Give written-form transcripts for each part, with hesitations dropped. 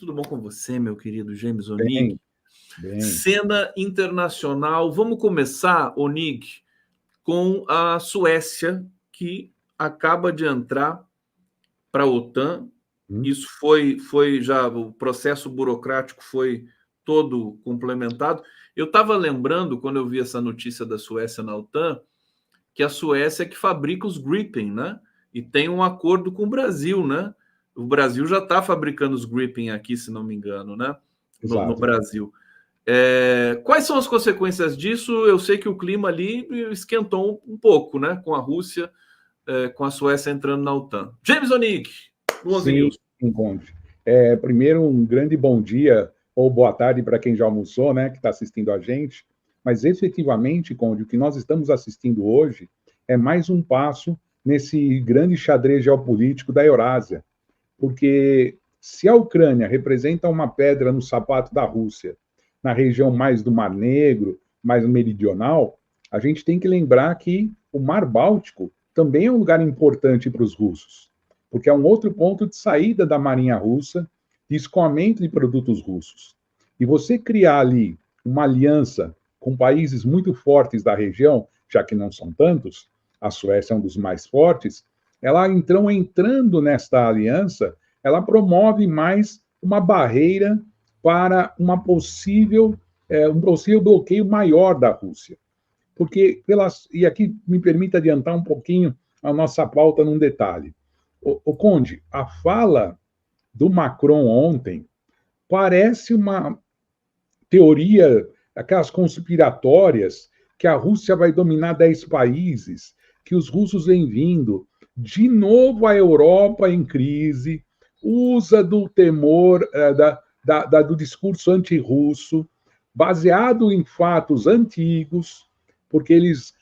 Tudo bom com você, meu querido James Onig? Bem, bem. Cena internacional. Vamos começar, Onig, com a Suécia, que acaba de entrar para a OTAN. Hum, Isso foi já, o processo burocrático foi todo complementado. Eu estava lembrando, quando eu vi essa notícia da Suécia na OTAN, que a Suécia é que fabrica os Gripen, né? E tem um acordo com o Brasil, né? O Brasil já está fabricando os Gripen aqui, se não me engano, né? No exato. Brasil. Quais são as consequências disso? Eu sei que o clima ali esquentou um pouco, né? Com a Rússia, com a Suécia entrando na OTAN. James Onig, no 11 Sim, News. encontre. Primeiro, um grande bom dia ou boa tarde para quem já almoçou, né, que está assistindo a gente. Mas, efetivamente, Conde, o que nós estamos assistindo hoje é mais um passo nesse grande xadrez geopolítico da Eurásia. Porque se a Ucrânia representa uma pedra no sapato da Rússia, na região mais do Mar Negro, mais meridional, a gente tem que lembrar que o Mar Báltico também é um lugar importante para os russos, porque é um outro ponto de saída da Marinha Russa, de escoamento de produtos russos. E você criar ali uma aliança com países muito fortes da região, já que não são tantos, a Suécia é um dos mais fortes, ela então entrando nesta aliança, ela promove mais uma barreira para um possível bloqueio maior da Rússia. Porque, e aqui me permita adiantar um pouquinho a nossa pauta num detalhe. O Conde, a fala do Macron ontem parece uma teoria, aquelas conspiratórias, que a Rússia vai dominar 10 países, que os russos vêm vindo. De novo a Europa em crise, usa do temor, do discurso antirrusso, baseado em fatos antigos, porque eles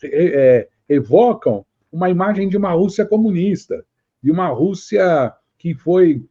evocam uma imagem de uma Rússia comunista, de uma Rússia que foi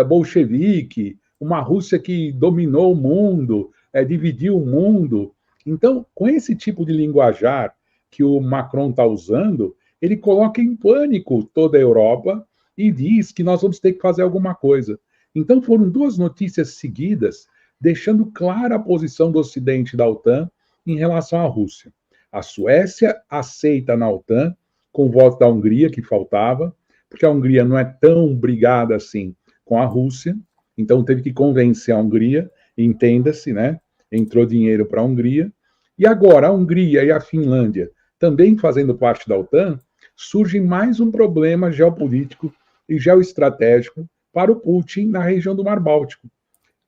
bolchevique, uma Rússia que dominou o mundo, dividiu o mundo. Então, com esse tipo de linguajar que o Macron está usando, ele coloca em pânico toda a Europa e diz que nós vamos ter que fazer alguma coisa. Então, foram duas notícias seguidas, deixando clara a posição do Ocidente da OTAN em relação à Rússia. A Suécia aceita na OTAN, com o voto da Hungria, que faltava, porque a Hungria não é tão brigada assim com a Rússia, então teve que convencer a Hungria, entenda-se, né? Entrou dinheiro para a Hungria. E agora a Hungria e a Finlândia, também fazendo parte da OTAN, surge mais um problema geopolítico e geoestratégico para o Putin na região do Mar Báltico.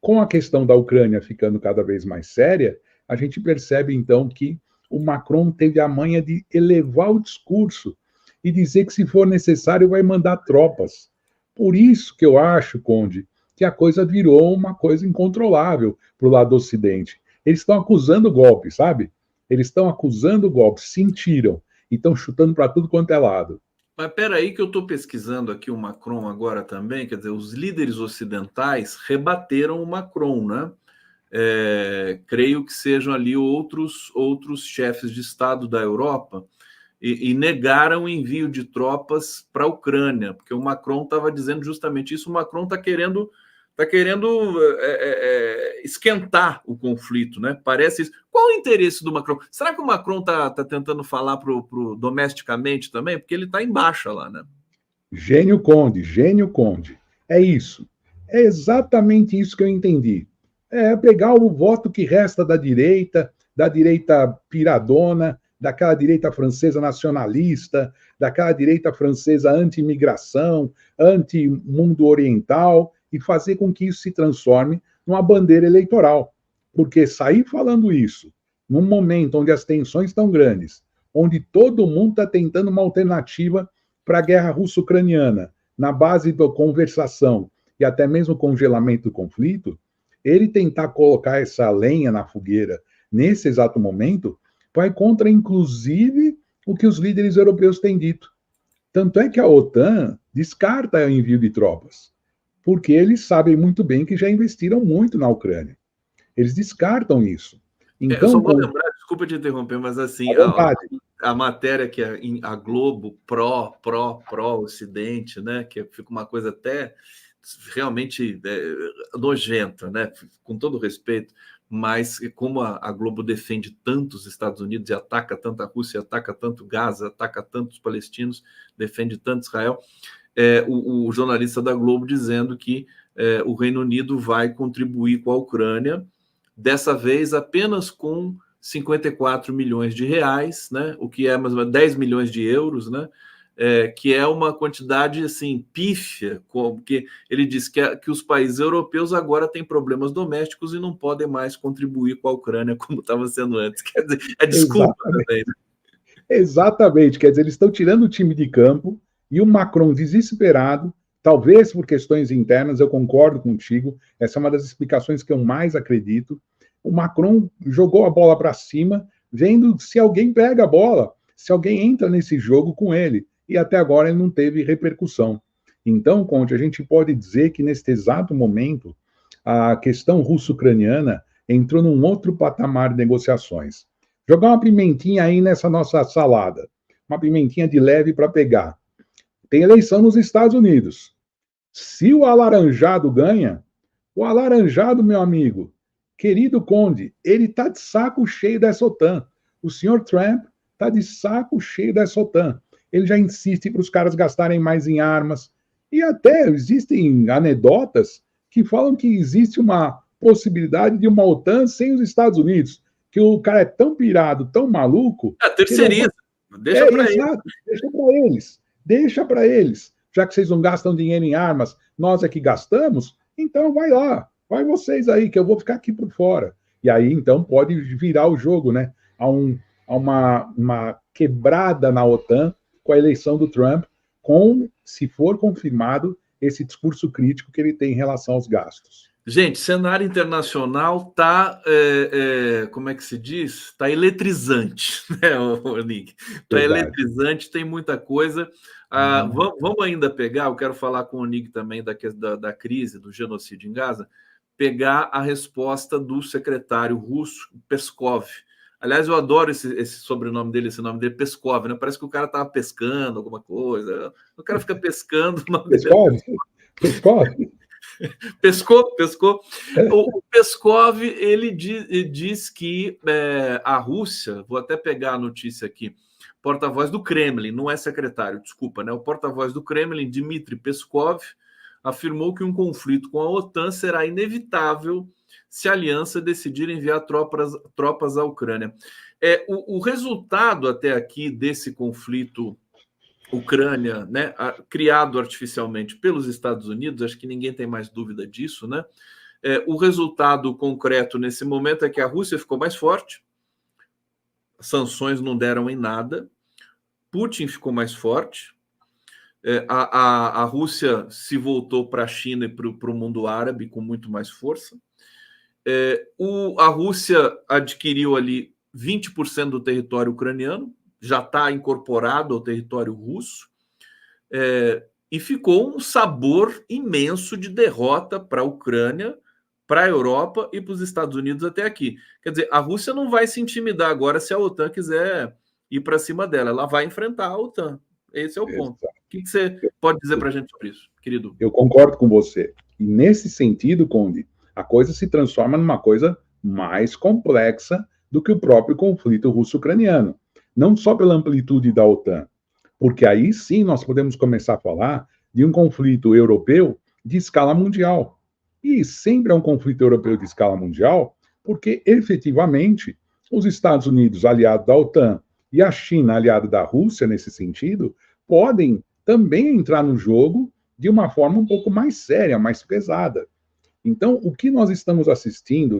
Com a questão da Ucrânia ficando cada vez mais séria, a gente percebe então que o Macron teve a manha de elevar o discurso e dizer que, se for necessário, vai mandar tropas. Por isso que eu acho, Conde, que a coisa virou uma coisa incontrolável para o lado do Ocidente. Eles estão acusando golpe, sabe? Eles estão acusando golpe, sentiram, e estão chutando para tudo quanto é lado. Mas espera aí que eu estou pesquisando aqui o Macron agora também, quer dizer, os líderes ocidentais rebateram o Macron, né? Creio que sejam ali outros chefes de Estado da Europa e negaram o envio de tropas para a Ucrânia, porque o Macron estava dizendo justamente isso. O Macron está querendo esquentar o conflito, né? Parece isso. Qual o interesse do Macron? Será que o Macron está tentando falar pro domesticamente também? Porque ele está em baixa lá, né? Gênio Conde, gênio Conde. É isso. É exatamente isso que eu entendi. É pegar o voto que resta da direita piradona, daquela direita francesa nacionalista, daquela direita francesa anti-imigração, anti-mundo oriental, e fazer com que isso se transforme numa bandeira eleitoral. Porque sair falando isso, num momento onde as tensões estão grandes, onde todo mundo está tentando uma alternativa para a guerra russo-ucraniana, na base da conversação e até mesmo congelamento do conflito, ele tentar colocar essa lenha na fogueira nesse exato momento vai contra, inclusive, o que os líderes europeus têm dito. Tanto é que a OTAN descarta o envio de tropas, porque eles sabem muito bem que já investiram muito na Ucrânia. Eles descartam isso. Eu só Então, vou lembrar, desculpa te interromper, mas assim, à vontade. a matéria que a Globo pró-Ocidente, né? Que fica uma coisa até realmente nojenta, né? Com todo respeito, mas como a Globo defende tanto os Estados Unidos e ataca tanto a Rússia, ataca tanto Gaza, ataca tanto os palestinos, defende tanto Israel, o jornalista da Globo dizendo que o Reino Unido vai contribuir com a Ucrânia, dessa vez apenas com 54 milhões de reais, né? O que é mais ou menos 10 milhões de euros, né? Que é uma quantidade assim pífia, porque ele diz que os países europeus agora têm problemas domésticos e não podem mais contribuir com a Ucrânia como estava sendo antes. Quer dizer, é desculpa também. Exatamente, quer dizer, eles estão tirando o time de campo e o Macron desesperado, talvez por questões internas, eu concordo contigo, essa é uma das explicações que eu mais acredito. O Macron jogou a bola para cima, vendo se alguém pega a bola, se alguém entra nesse jogo com ele. E até agora ele não teve repercussão. Então, Conte, a gente pode dizer que neste exato momento a questão russo-ucraniana entrou num outro patamar de negociações. Jogar uma pimentinha aí nessa nossa salada, uma pimentinha de leve para pegar. Tem eleição nos Estados Unidos. Se o alaranjado ganha, o alaranjado, meu amigo, querido Conde, ele está de saco cheio dessa OTAN. O senhor Trump está de saco cheio dessa OTAN. Ele já insiste para os caras gastarem mais em armas. E até existem anedotas que falam que existe uma possibilidade de uma OTAN sem os Estados Unidos, que o cara é tão pirado, tão maluco... Terceiriza. Deixa para eles. Deixa para eles. Deixa para eles. Já que vocês não gastam dinheiro em armas, nós é que gastamos, então vai lá. Vai vocês aí, que eu vou ficar aqui por fora. E aí, então, pode virar o jogo, né? Há uma quebrada na OTAN com a eleição do Trump, se for confirmado, esse discurso crítico que ele tem em relação aos gastos. Gente, cenário internacional está, como é que se diz? Está eletrizante, né, Nick? Está eletrizante, tem muita coisa. Vamos ainda pegar, eu quero falar com o Nick também da crise, do genocídio em Gaza, pegar a resposta do secretário russo, Peskov. Aliás, eu adoro esse sobrenome dele, esse nome dele, Peskov, né? Parece que o cara estava pescando alguma coisa. O cara fica pescando. Peskov? Peskov? Pescou. O Peskov, ele diz que a Rússia, vou até pegar a notícia aqui, porta-voz do Kremlin, não é secretário, desculpa, né? O porta-voz do Kremlin, Dmitry Peskov, afirmou que um conflito com a OTAN será inevitável se a aliança decidir enviar tropas à Ucrânia. O resultado até aqui desse conflito Ucrânia, né, criado artificialmente pelos Estados Unidos, acho que ninguém tem mais dúvida disso, né? O resultado concreto nesse momento é que a Rússia ficou mais forte, sanções não deram em nada, Putin ficou mais forte, a Rússia se voltou para a China e para o mundo árabe com muito mais força. A Rússia adquiriu ali 20% do território ucraniano, já está incorporado ao território russo, e ficou um sabor imenso de derrota para a Ucrânia, para a Europa e para os Estados Unidos até aqui. Quer dizer, a Rússia não vai se intimidar agora se a OTAN quiser ir para cima dela, ela vai enfrentar a OTAN. Esse é o ponto. O que você pode dizer para a gente sobre isso, querido? Eu concordo com você. E nesse sentido, Conde, a coisa se transforma numa coisa mais complexa do que o próprio conflito russo-ucraniano. Não só pela amplitude da OTAN, porque aí sim nós podemos começar a falar de um conflito europeu de escala mundial. E sempre é um conflito europeu de escala mundial, porque efetivamente os Estados Unidos, aliados da OTAN, e a China, aliada da Rússia nesse sentido, podem também entrar no jogo de uma forma um pouco mais séria, mais pesada. Então, o que nós estamos assistindo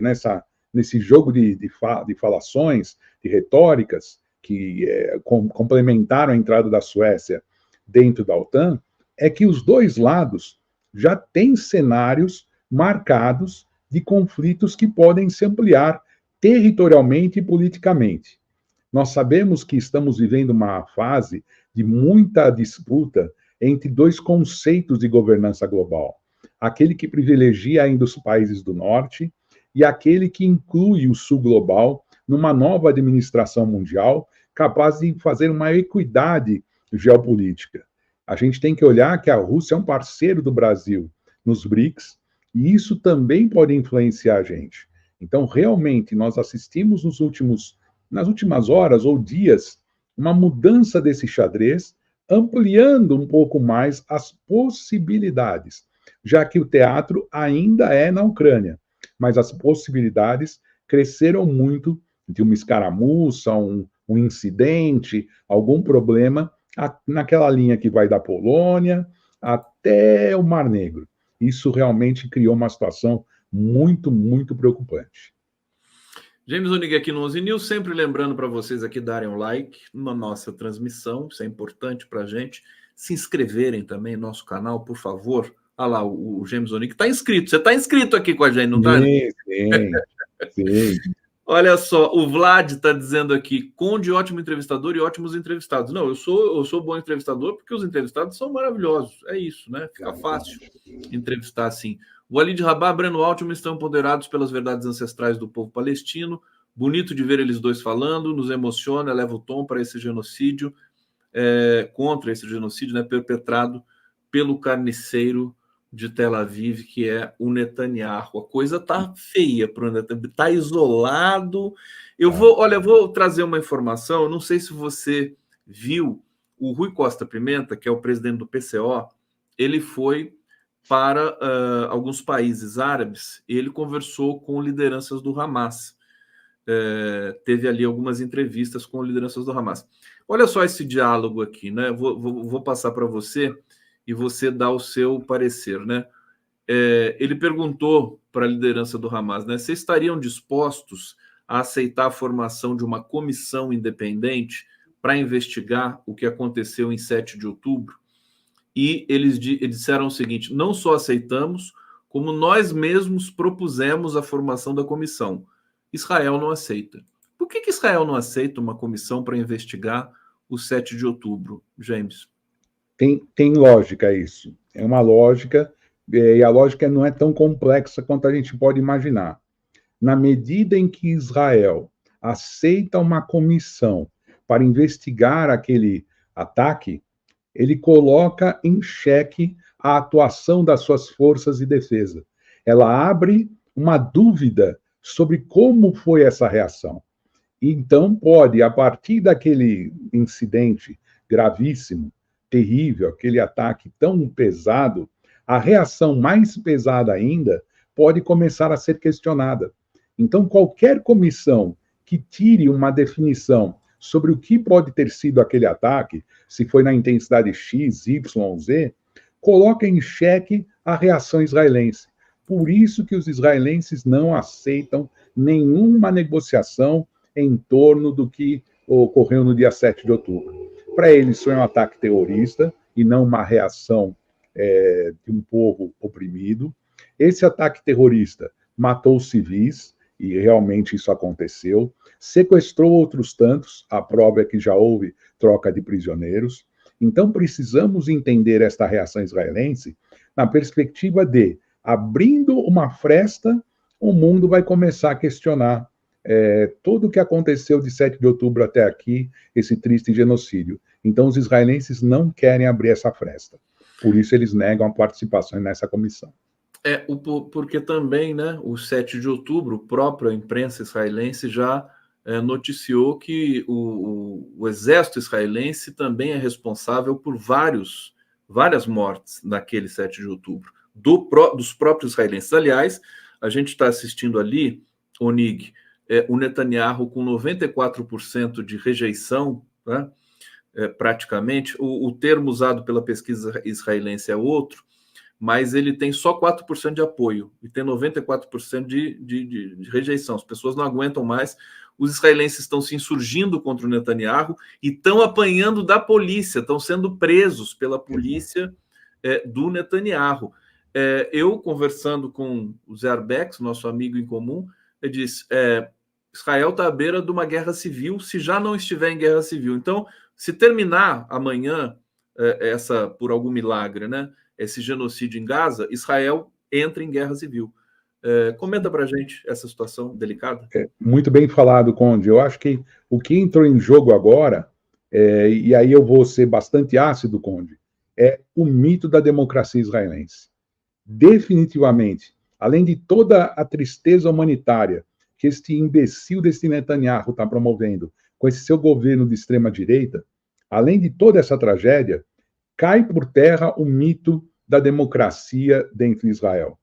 nesse jogo de falações, de retóricas, que complementaram a entrada da Suécia dentro da OTAN, é que os dois lados já têm cenários marcados de conflitos que podem se ampliar territorialmente e politicamente. Nós sabemos que estamos vivendo uma fase de muita disputa entre dois conceitos de governança global. Aquele que privilegia ainda os países do norte e aquele que inclui o sul global numa nova administração mundial capaz de fazer uma equidade geopolítica. A gente tem que olhar que a Rússia é um parceiro do Brasil nos BRICS, e isso também pode influenciar a gente. Então, realmente, nós assistimos nas últimas horas ou dias, uma mudança desse xadrez, ampliando um pouco mais as possibilidades, já que o teatro ainda é na Ucrânia, mas as possibilidades cresceram muito de uma escaramuça, um incidente, algum problema naquela linha que vai da Polônia até o Mar Negro. Isso realmente criou uma situação muito, muito preocupante. James Onig aqui no 11 News, sempre lembrando para vocês aqui darem um like na nossa transmissão, isso é importante para a gente, se inscreverem também no nosso canal, por favor. Olha lá, o James Onig está inscrito, você está inscrito aqui com a gente, não está? Sim. Olha só, o Vlad está dizendo aqui, Conde, ótimo entrevistador e ótimos entrevistados. Não, eu sou bom entrevistador porque os entrevistados são maravilhosos. É isso, né? Fica fácil entrevistar assim. O Walid Rabah, Breno Altman estão empoderados pelas verdades ancestrais do povo palestino. Bonito de ver eles dois falando, nos emociona, leva o tom para esse genocídio, contra esse genocídio, né, perpetrado pelo carniceiro de Tel Aviv, que é o Netanyahu. A coisa tá feia para o Netanyahu, tá isolado. Eu vou trazer uma informação, eu não sei se você viu, o Rui Costa Pimenta, que é o presidente do PCO, ele foi para alguns países árabes e ele conversou com lideranças do Hamas. Teve ali algumas entrevistas com lideranças do Hamas. Olha só esse diálogo aqui, né? Vou passar para você e você dá o seu parecer, né? Ele perguntou para a liderança do Hamas, né? Vocês estariam dispostos a aceitar a formação de uma comissão independente para investigar o que aconteceu em 7 de outubro? E eles disseram o seguinte, não só aceitamos, como nós mesmos propusemos a formação da comissão. Israel não aceita. Por que Israel não aceita uma comissão para investigar o 7 de outubro, James? Tem lógica isso. É uma lógica, e a lógica não é tão complexa quanto a gente pode imaginar. Na medida em que Israel aceita uma comissão para investigar aquele ataque, ele coloca em xeque a atuação das suas forças de defesa. Ela abre uma dúvida sobre como foi essa reação. Então, pode, a partir daquele incidente gravíssimo, terrível, aquele ataque tão pesado, a reação mais pesada ainda pode começar a ser questionada. Então, qualquer comissão que tire uma definição sobre o que pode ter sido aquele ataque, se foi na intensidade X, Y, Z, coloca em xeque a reação israelense. Por isso que os israelenses não aceitam nenhuma negociação em torno do que ocorreu no dia 7 de outubro. Para eles, isso é um ataque terrorista e não uma reação de um povo oprimido. Esse ataque terrorista matou civis, e realmente isso aconteceu, sequestrou outros tantos, a prova é que já houve troca de prisioneiros. Então, precisamos entender esta reação israelense na perspectiva de, abrindo uma fresta, o mundo vai começar a questionar tudo o que aconteceu de 7 de outubro até aqui, esse triste genocídio. Então, os israelenses não querem abrir essa fresta. Por isso, eles negam a participação nessa comissão. Porque também, né, o 7 de outubro, a própria imprensa israelense já noticiou que o exército israelense também é responsável por várias mortes naquele 7 de outubro, dos próprios israelenses. Aliás, a gente está assistindo ali, Onig, o Netanyahu com 94% de rejeição, né, praticamente. O termo usado pela pesquisa israelense é outro, mas ele tem só 4% de apoio e tem 94% de rejeição. As pessoas não aguentam mais. Os israelenses estão se insurgindo contra o Netanyahu e estão apanhando da polícia, estão sendo presos pela polícia do Netanyahu. Eu, conversando com o Zé Arbex, nosso amigo em comum, ele disse, Israel está à beira de uma guerra civil, se já não estiver em guerra civil. Então, se terminar amanhã, por algum milagre, né, esse genocídio em Gaza, Israel entra em guerra civil. Comenta para a gente essa situação delicada. Muito bem falado, Conde. Eu acho que o que entrou em jogo agora, e aí eu vou ser bastante ácido, Conde, é o mito da democracia israelense. definitivamente, além de toda a tristeza humanitária que este imbecil desse Netanyahu está promovendo com esse seu governo de extrema-direita, além de toda essa tragédia, cai por terra o mito da democracia dentro de Israel.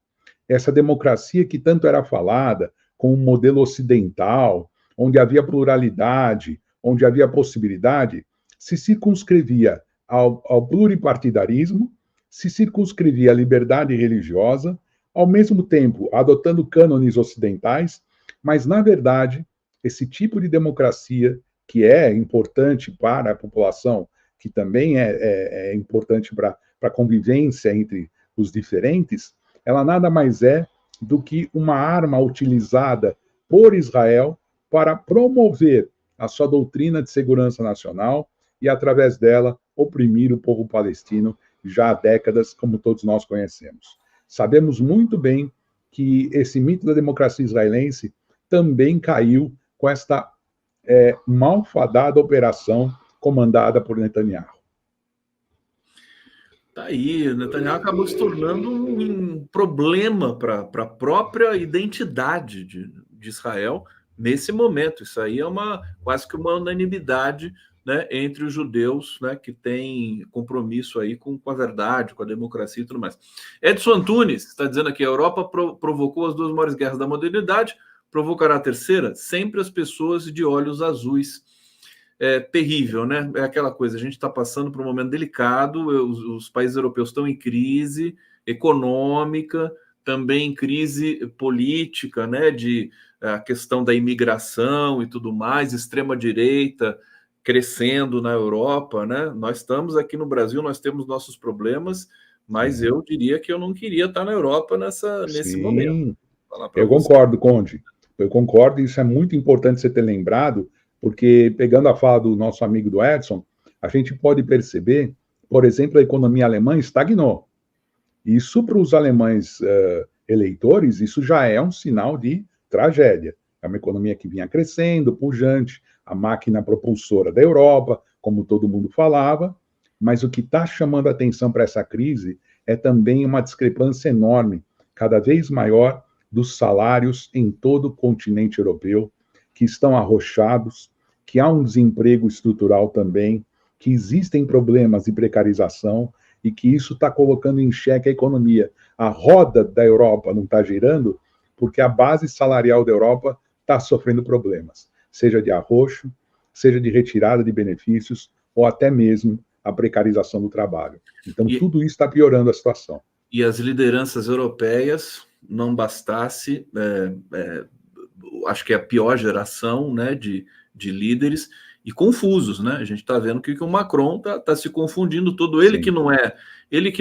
Essa democracia que tanto era falada com um modelo ocidental, onde havia pluralidade, onde havia possibilidade, se circunscrevia ao pluripartidarismo, se circunscrevia à liberdade religiosa, ao mesmo tempo adotando cânones ocidentais, mas, na verdade, esse tipo de democracia, que é importante para a população, que também é importante para a convivência entre os diferentes, ela nada mais é do que uma arma utilizada por Israel para promover a sua doutrina de segurança nacional e, através dela, oprimir o povo palestino já há décadas, como todos nós conhecemos. Sabemos muito bem que esse mito da democracia israelense também caiu com esta malfadada operação comandada por Netanyahu. Tá aí, o Netanyahu acabou se tornando um problema para a própria identidade de Israel nesse momento. Isso aí é quase que uma unanimidade, né, entre os judeus, né, que têm compromisso aí com a verdade, com a democracia e tudo mais. Edson Antunes está dizendo aqui: a Europa provocou as duas maiores guerras da modernidade, provocará a terceira? Sempre as pessoas de olhos azuis. É terrível, né? É aquela coisa, a gente está passando por um momento delicado, os países europeus estão em crise econômica, também em crise política, né? A questão da imigração e tudo mais, extrema-direita crescendo na Europa, né? Nós estamos aqui no Brasil, nós temos nossos problemas, mas eu diria que eu não queria estar na Europa nesse momento. Eu concordo, Conde. Eu concordo, e isso é muito importante você ter lembrado, porque, pegando a fala do nosso amigo do Edson, a gente pode perceber, por exemplo, a economia alemã estagnou. Isso, para os alemães eleitores, isso já é um sinal de tragédia. É uma economia que vinha crescendo, pujante, a máquina propulsora da Europa, como todo mundo falava, mas o que está chamando a atenção para essa crise é também uma discrepância enorme, cada vez maior, dos salários em todo o continente europeu, que estão arrochados, que há um desemprego estrutural também, que existem problemas de precarização e que isso está colocando em xeque a economia. A roda da Europa não está girando porque a base salarial da Europa está sofrendo problemas, seja de arroxo, seja de retirada de benefícios ou até mesmo a precarização do trabalho. Então, tudo isso está piorando a situação. E as lideranças europeias, não bastasse... acho que é a pior geração, né, de líderes e confusos, né? A gente está vendo que o Macron tá se confundindo todo. Ele que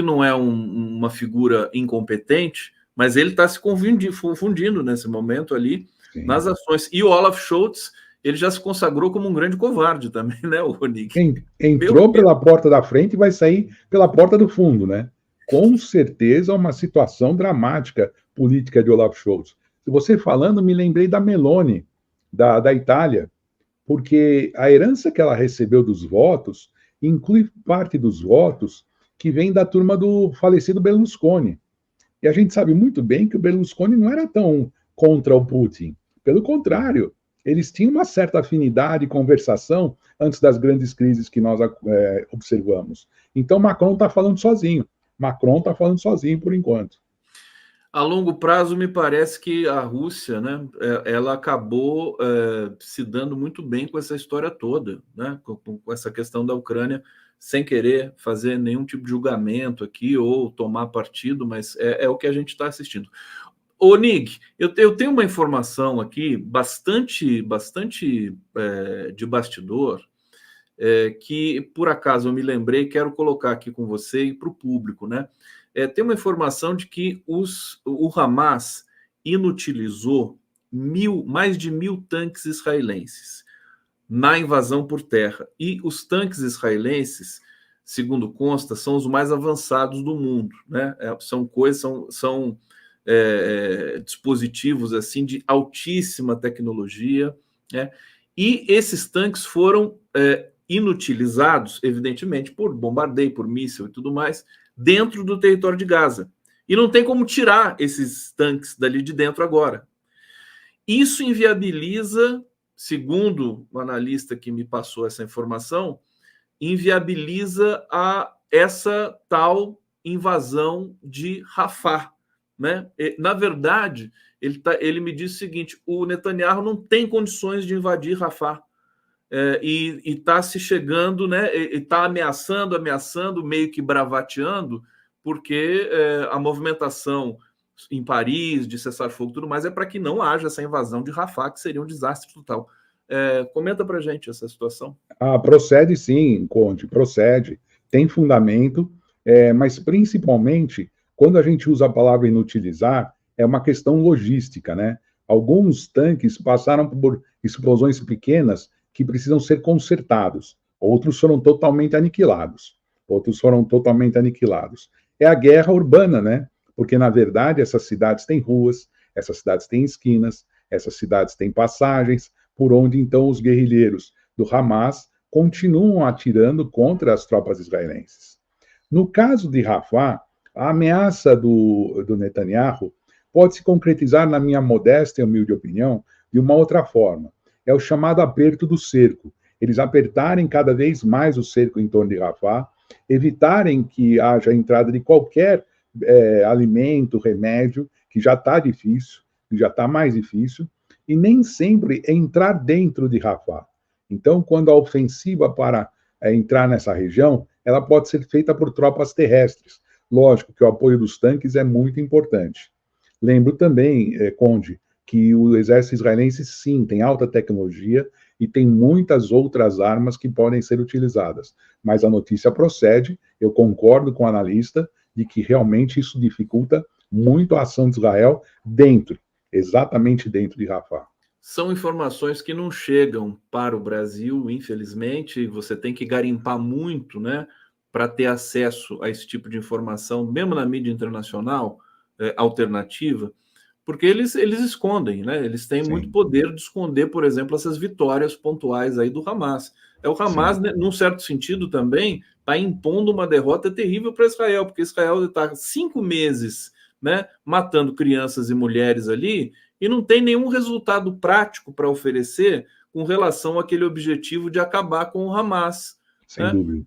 não é uma figura incompetente, mas ele está se confundindo nesse momento ali nas ações. E o Olaf Scholz, ele já se consagrou como um grande covarde também, né, o Nick? Entrou pela porta da frente e vai sair pela porta do fundo, né? Com certeza uma situação dramática política de Olaf Scholz. Você falando, me lembrei da Meloni, da Itália, porque a herança que ela recebeu dos votos inclui parte dos votos que vem da turma do falecido Berlusconi. E a gente sabe muito bem que o Berlusconi não era tão contra o Putin. Pelo contrário, eles tinham uma certa afinidade e conversação antes das grandes crises que nós observamos. Então, Macron está falando sozinho. Macron está falando sozinho por enquanto. A longo prazo, me parece que a Rússia, né, ela acabou se dando muito bem com essa história toda, né, com essa questão da Ucrânia, sem querer fazer nenhum tipo de julgamento aqui ou tomar partido, mas é o que a gente está assistindo. Ô, Nig, eu tenho uma informação aqui bastante de bastidor, que por acaso eu me lembrei, quero colocar aqui com você e para o público, né? Tem uma informação de que o Hamas inutilizou mais de 1.000 tanques israelenses na invasão por terra. E os tanques israelenses, segundo consta, são os mais avançados do mundo, né? São dispositivos assim de altíssima tecnologia, né? E esses tanques foram inutilizados, evidentemente, por bombardeio, por míssil e tudo mais, dentro do território de Gaza. E não tem como tirar esses tanques dali de dentro agora. Isso inviabiliza, segundo o analista que me passou essa informação, inviabiliza essa tal invasão de Rafah, né? Na verdade, ele me disse o seguinte: o Netanyahu não tem condições de invadir Rafah. E está se chegando, né? Está ameaçando, meio que bravateando, porque a movimentação em Paris de cessar-fogo e tudo mais é para que não haja essa invasão de Rafah, que seria um desastre total. Comenta para a gente essa situação. Procede sim, Conde, procede. Tem fundamento, mas principalmente quando a gente usa a palavra inutilizar, é uma questão logística, né? Alguns tanques passaram por explosões pequenas que precisam ser consertados. Outros foram totalmente aniquilados. É a guerra urbana, né? Porque, na verdade, essas cidades têm ruas, essas cidades têm esquinas, essas cidades têm passagens, por onde, então, os guerrilheiros do Hamas continuam atirando contra as tropas israelenses. No caso de Rafah, a ameaça do Netanyahu pode se concretizar, na minha modesta e humilde opinião, de uma outra forma. É o chamado aperto do cerco. Eles apertarem cada vez mais o cerco em torno de Rafah, evitarem que haja entrada de qualquer alimento, remédio, que já está difícil, que já está mais difícil, e nem sempre entrar dentro de Rafah. Então, quando a ofensiva para entrar nessa região, ela pode ser feita por tropas terrestres. Lógico que o apoio dos tanques é muito importante. Lembro também, Conde, que o exército israelense, sim, tem alta tecnologia e tem muitas outras armas que podem ser utilizadas. Mas a notícia procede, eu concordo com o analista, de que realmente isso dificulta muito a ação de Israel exatamente dentro de Rafah. São informações que não chegam para o Brasil, infelizmente. Você tem que garimpar muito, né, para ter acesso a esse tipo de informação, mesmo na mídia internacional alternativa, porque eles escondem, né? Eles têm Sim. muito poder de esconder, por exemplo, essas vitórias pontuais aí do Hamas. O Hamas, né, num certo sentido também, está impondo uma derrota terrível para Israel, porque Israel está 5 meses, né, matando crianças e mulheres ali, e não tem nenhum resultado prático para oferecer com relação àquele objetivo de acabar com o Hamas. Sem dúvida.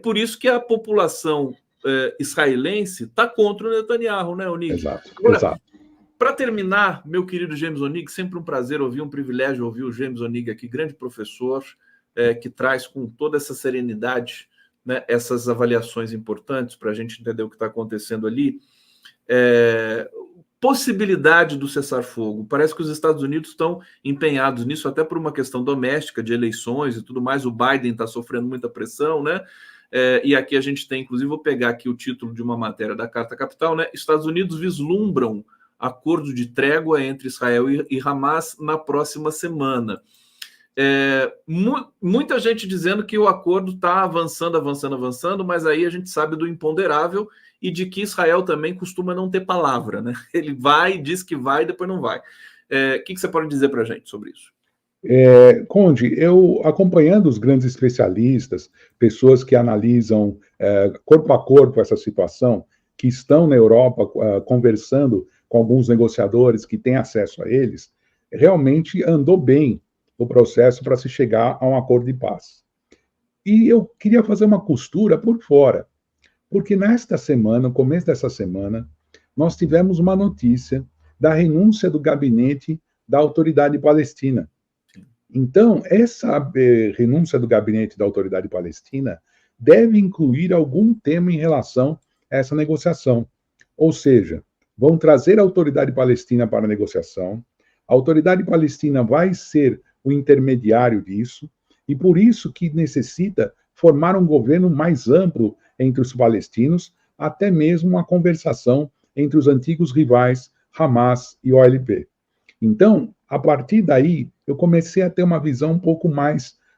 Por isso que a população israelense está contra o Netanyahu, né, Onig? Exato. Para terminar, meu querido James Onig, sempre um prazer ouvir, um privilégio ouvir o James Onig aqui, grande professor, que traz com toda essa serenidade, né, essas avaliações importantes para a gente entender o que está acontecendo ali. Possibilidade do cessar-fogo. Parece que os Estados Unidos estão empenhados nisso, até por uma questão doméstica, de eleições e tudo mais. O Biden está sofrendo muita pressão, né? E aqui a gente tem, inclusive, vou pegar aqui o título de uma matéria da Carta Capital, né? Estados Unidos vislumbram acordo de trégua entre Israel e Hamas na próxima semana. Muita gente dizendo que o acordo está avançando, mas aí a gente sabe do imponderável e de que Israel também costuma não ter palavra, né? Ele vai, diz que vai, depois não vai. O que você pode dizer para a gente sobre isso? Conde, eu acompanhando os grandes especialistas, pessoas que analisam corpo a corpo essa situação, que estão na Europa conversando com alguns negociadores que têm acesso a eles, realmente andou bem o processo para se chegar a um acordo de paz. E eu queria fazer uma costura por fora, porque nesta semana, no começo dessa semana, nós tivemos uma notícia da renúncia do gabinete da Autoridade Palestina. Então, essa renúncia do gabinete da Autoridade Palestina deve incluir algum tema em relação a essa negociação. Ou seja, vão trazer a Autoridade Palestina para a negociação, a Autoridade Palestina vai ser o intermediário disso, e por isso que necessita formar um governo mais amplo entre os palestinos, até mesmo uma conversação entre os antigos rivais Hamas e OLP. Então, a partir daí, eu comecei a ter uma visão um pouco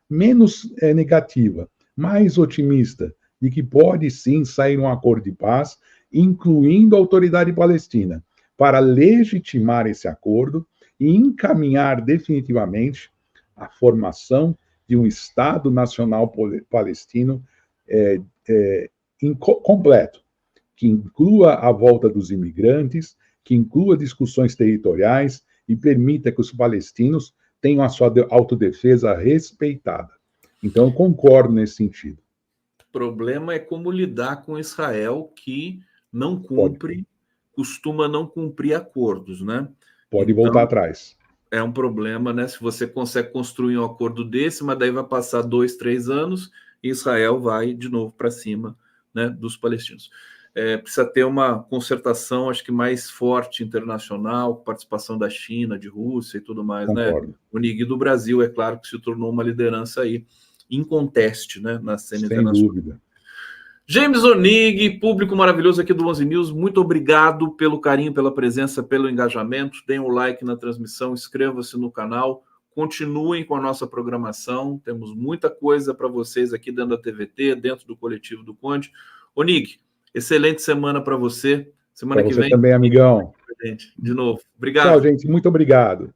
menos negativa, mais otimista, de que pode sim sair um acordo de paz, incluindo a Autoridade Palestina, para legitimar esse acordo e encaminhar definitivamente a formação de um Estado Nacional Palestino completo, que inclua a volta dos imigrantes, que inclua discussões territoriais e permita que os palestinos tenham a sua autodefesa respeitada. Então, eu concordo nesse sentido. O problema é como lidar com Israel, que não cumpre, costuma não cumprir acordos, né? Pode então, voltar atrás. É um problema, né? Se você consegue construir um acordo desse, mas daí vai passar 2, 3 anos e Israel vai de novo para cima, né, dos palestinos. Precisa ter uma concertação, acho que mais forte internacional, com participação da China, de Rússia e tudo mais, Concordo. né? O NIG do Brasil, é claro, que se tornou uma liderança aí inconteste, né, na cena internacional. Sem dúvida. James Onig, público maravilhoso aqui do 11 News, muito obrigado pelo carinho, pela presença, pelo engajamento. Deem um like na transmissão, inscrevam-se no canal, continuem com a nossa programação. Temos muita coisa para vocês aqui dentro da TVT, dentro do Coletivo do Conde. Onig, excelente semana para você. Semana que vem. Você também, amigão. De novo. Obrigado. Tchau, gente. Muito obrigado.